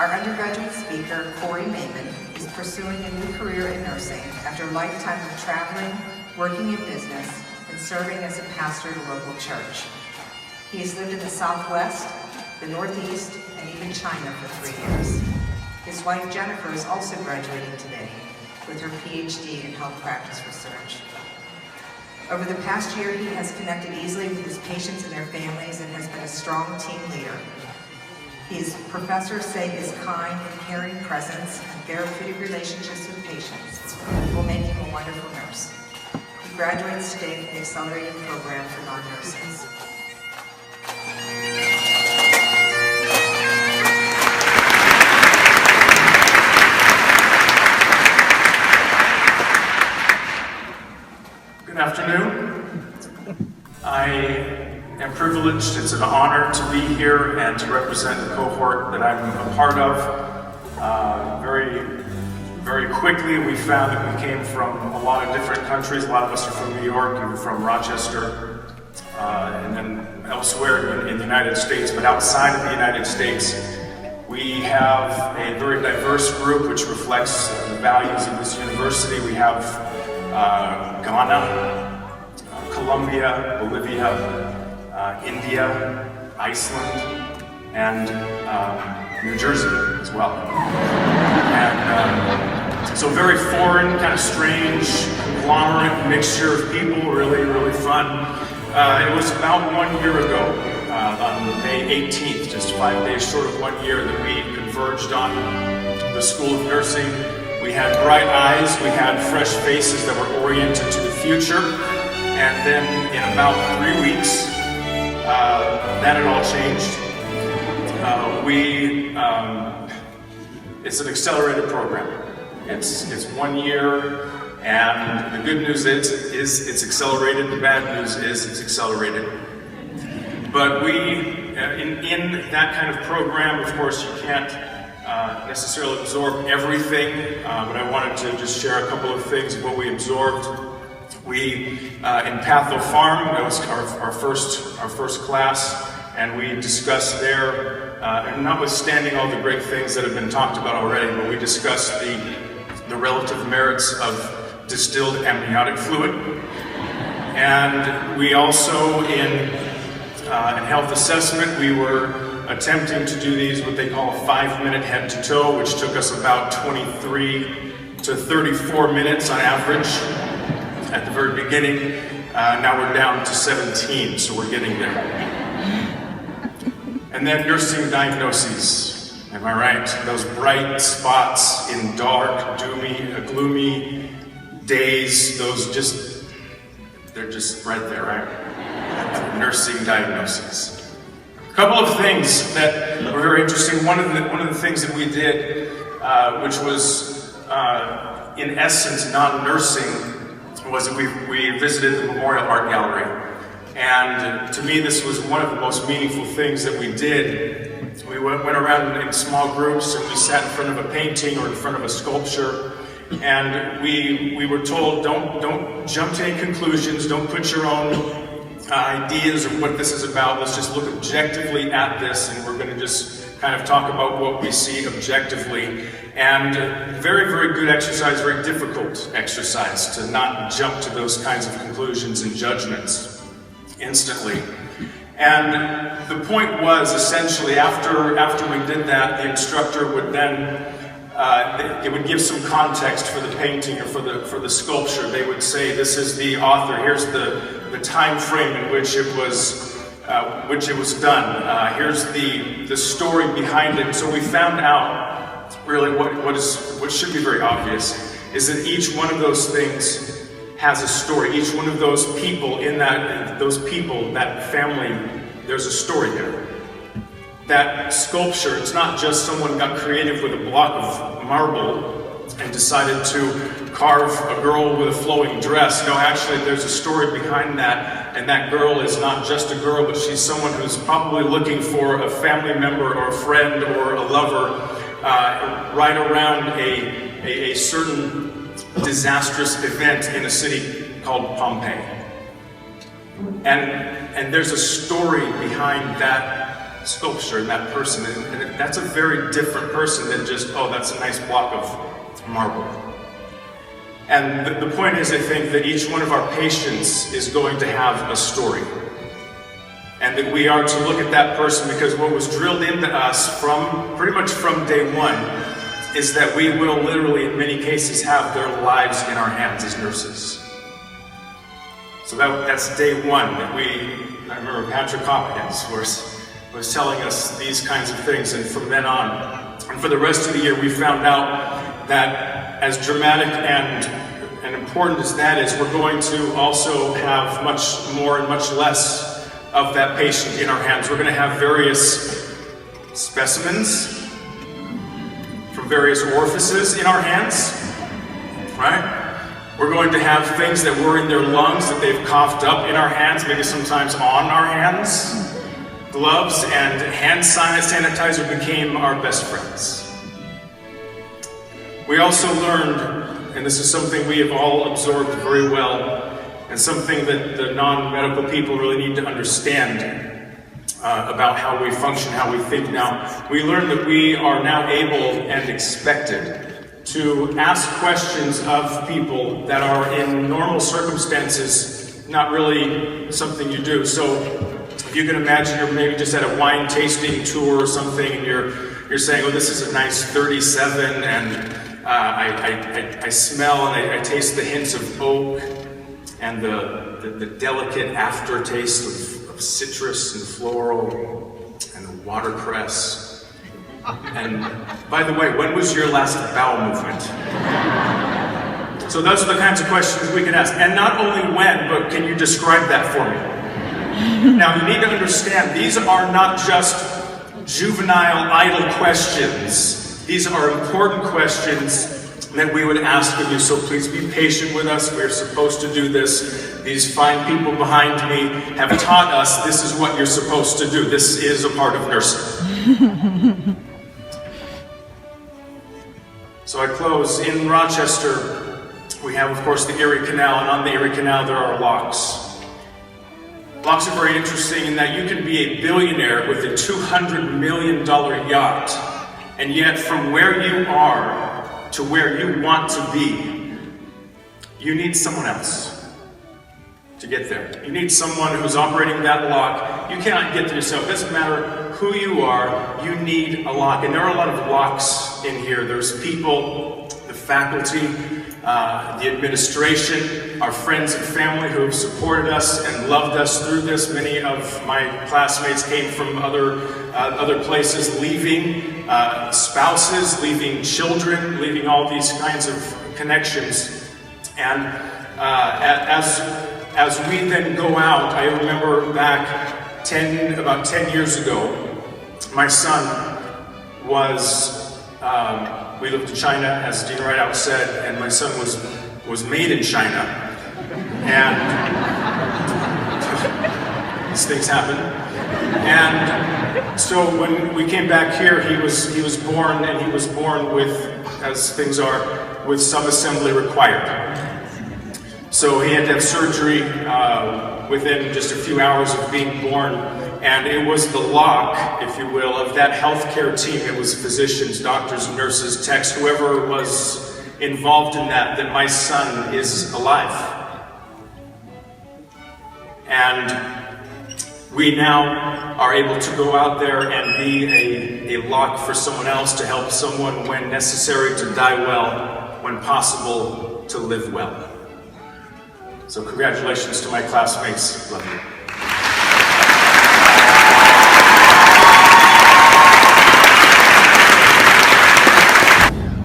Our undergraduate speaker, Corey Maiman, is pursuing a new career in nursing after a lifetime of traveling, working in business, and serving as a pastor at a local church. He has lived in the Southwest, the Northeast, and even China for 3 years. His wife, Jennifer, is also graduating today with her PhD in health practice research. Over the past year, he has connected easily with his patients and their families and has been a strong team leader. His professors say his kind and caring presence and therapeutic relationships with patients will make him a wonderful nurse. He graduates today from the accelerated program for non-nurses. Good afternoon. I am privileged, it's an honor to be here and to represent the cohort that I'm a part of. Very quickly we found that we came from a lot of different countries. A lot of us are from New York, and from Rochester, and then elsewhere in the United States. But outside of the United States, we have a very diverse group which reflects the values of this university. We have Ghana, Colombia, Bolivia, India, Iceland, and New Jersey as well. And so very foreign, kind of strange, conglomerate mixture of people, really fun. It was about 1 year ago, on May 18th, just 5 days short of 1 year, that we converged on the School of Nursing. We had bright eyes, we had fresh faces that were oriented to the future, and then in about 3 weeks, that had all changed. It's an accelerated program. It's 1 year, and the good news is it's accelerated. The bad news is it's accelerated. But in that kind of program, of course, you can't necessarily absorb everything, but I wanted to just share a couple of things of what we absorbed. We, in Patho Farm, that was our first class, and we discussed there, and notwithstanding all the great things that have been talked about already, but we discussed the relative merits of distilled amniotic fluid. And we also, in health assessment, we were attempting to do these, what they call a 5-minute head to toe, which took us about 23 to 34 minutes on average at the very beginning. Now we're down to 17, so we're getting there. And then nursing diagnoses, am I right? Those bright spots in dark, gloomy days, they're just right there, right? Nursing diagnoses. A couple of things that were very interesting. One of the things that we did, which was in essence non-nursing, was that we visited the Memorial Art Gallery. And to me, this was one of the most meaningful things that we did. We went around in small groups, and we sat in front of a painting or in front of a sculpture, and we were told, don't jump to any conclusions, don't put your own ideas of what this is about. Let's just look objectively at this, and we're going to just kind of talk about what we see objectively. And very good exercise, very difficult exercise to not jump to those kinds of conclusions and judgments instantly. And the point was, essentially, after we did that, the instructor would then it would give some context for the painting or for the sculpture. They would say, this is the author, here's the time frame in which it was done. Here's the story behind it. So we found out really what should be very obvious is that each one of those things has a story. Each one of those people that family, there's a story there. That sculpture, it's not just someone got creative with a block of marble and decided to carve a girl with a flowing dress. No, actually there's a story behind that, and that girl is not just a girl, but she's someone who's probably looking for a family member or a friend or a lover right around a certain disastrous event in a city called Pompeii. And there's a story behind that sculpture in that person, and that's a very different person than just, oh, that's a nice block of marble. And the point is, I think, that each one of our patients is going to have a story. And that we are to look at that person, because what was drilled into us pretty much from day one is that we will literally, in many cases, have their lives in our hands as nurses. So that's day one. I remember Patrick Hopkins was telling us these kinds of things, and from then on, and for the rest of the year, we found out that as dramatic and important as that is, we're going to also have much more and much less of that patient in our hands. We're going to have various specimens from various orifices in our hands, right? We're going to have things that were in their lungs that they've coughed up in our hands, maybe sometimes on our hands. Gloves and hand sanitizer became our best friends. We also learned, and this is something we have all absorbed very well, and something that the non-medical people really need to understand about how we function, how we think now. We learned that we are now able and expected to ask questions of people that are in normal circumstances not really something you do. So if you can imagine you're maybe just at a wine tasting tour or something, and you're saying, oh, this is a nice 37, and I smell and I taste the hints of oak, and the delicate aftertaste of citrus and floral and the watercress. And by the way, when was your last bowel movement? So those are the kinds of questions we can ask. And not only when, but can you describe that for me? Now you need to understand, these are not just juvenile, idle questions. These are important questions that we would ask of you, so please be patient with us. We're supposed to do this. These fine people behind me have taught us this is what you're supposed to do. This is a part of nursing. So I close. In Rochester, we have, of course, the Erie Canal, and on the Erie Canal there are locks. Locks are very interesting in that you can be a billionaire with a $200 million yacht, and yet from where you are to where you want to be, you need someone else to get there. You need someone who's operating that lock. You cannot get there yourself. It doesn't matter who you are, you need a lock. And there are a lot of locks in here. There's people, the faculty, the administration, our friends and family who have supported us and loved us through this. Many of my classmates came from other places, leaving spouses, leaving children, leaving all these kinds of connections. And as we then go out, I remember back about 10 years ago, my son was, we lived in China, as Dean Rideout said, and my son was made in China. And these things happen. And so when we came back here, he was born, and he was born with, as things are, with subassembly required. So he had to have surgery within just a few hours of being born, and it was the lock, if you will, of that healthcare team. It was physicians, doctors, nurses, techs, whoever was involved in that my son is alive. And we now are able to go out there and be a lock for someone else, to help someone when necessary to die well, when possible to live well. So congratulations to my classmates. Love you.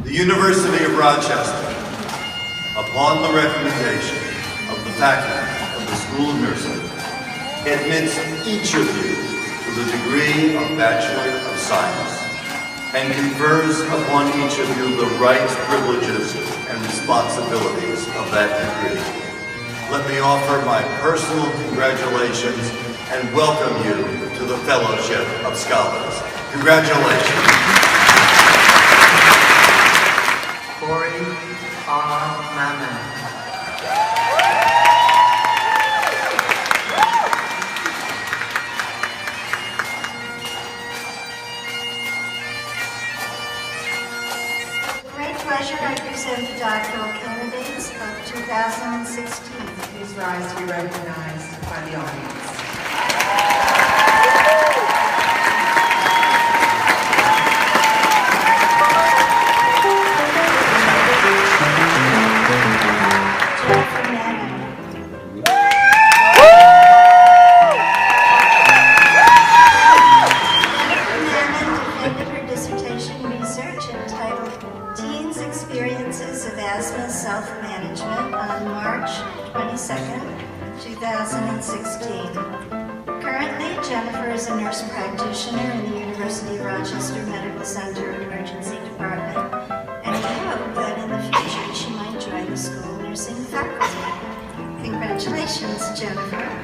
The University of Rochester, upon the recommendation of the faculty of the School of Nursing, admits each of you to the degree of Bachelor of Science and confers upon each of you the rights, privileges, and responsibilities of that degree. Let me offer my personal congratulations and welcome you to the Fellowship of Scholars. Congratulations. Corey R. Mammon. pleasure, I present the doctoral candidates of 2016. Please rise to be recognized by the audience. Self-management on March 22nd, 2016. Currently, Jennifer is a nurse practitioner in the University of Rochester Medical Center Emergency Department, and we hope that in the future she might join the school nursing faculty. Congratulations, Jennifer.